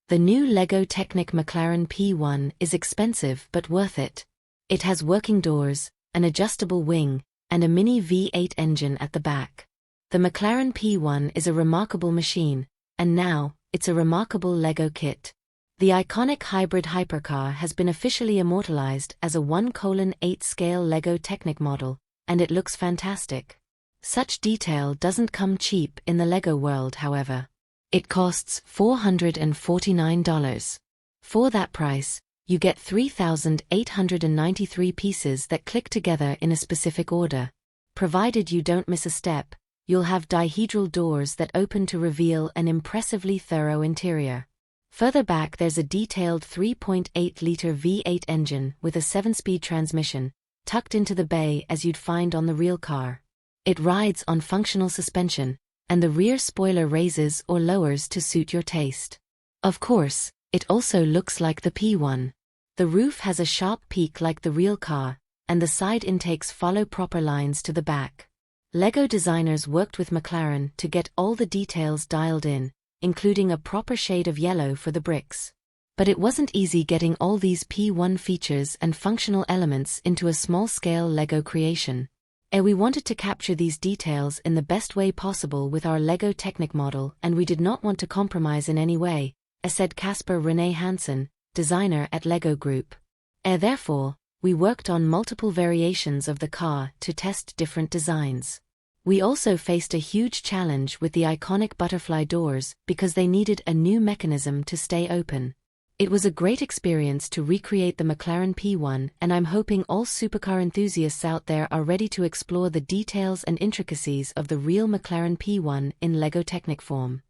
The new Lego Technic McLaren P1 is expensive but worth it. It has working doors, an adjustable wing, and a mini V8 engine at the back. The McLaren P1 is a remarkable machine, and now, it's a remarkable Lego kit. The iconic hybrid hypercar has been officially immortalized as a 1:8 scale Lego Technic model, and it looks fantastic. Such detail doesn't come cheap in the Lego world, however. It costs $449. For that price, you get 3,893 pieces that click together in a specific order. Provided you don't miss a step, you'll have dihedral doors that open to reveal an impressively thorough interior. Further back there's a detailed 3.8-liter V8 engine with a 7-speed transmission, tucked into the bay as you'd find on the real car. It rides on functional suspension, and the rear spoiler raises or lowers to suit your taste. Of course, it also looks like the P1. The roof has a sharp peak like the real car, and the side intakes follow proper lines to the back. Lego designers worked with McLaren to get all the details dialed in, including a proper shade of yellow for the bricks. But it wasn't easy getting all these P1 features and functional elements into a small-scale Lego creation. We wanted to capture these details in the best way possible with our Lego Technic model, and we did not want to compromise in any way, said Casper René Hansen, designer at Lego Group. Therefore, we worked on multiple variations of the car to test different designs. We also faced a huge challenge with the iconic butterfly doors because they needed a new mechanism to stay open. It was a great experience to recreate the McLaren P1, and I'm hoping all supercar enthusiasts out there are ready to explore the details and intricacies of the real McLaren P1 in Lego Technic form.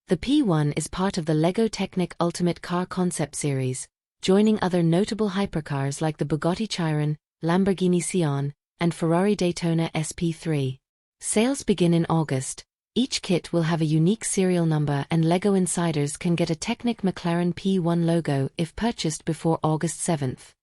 The P1 is part of the Lego Technic Ultimate Car Concept Series, joining other notable hypercars like the Bugatti Chiron, Lamborghini Sián, and Ferrari Daytona SP3. Sales begin in August. Each kit will have a unique serial number, and Lego insiders can get a Technic McLaren P1 logo if purchased before August 7th.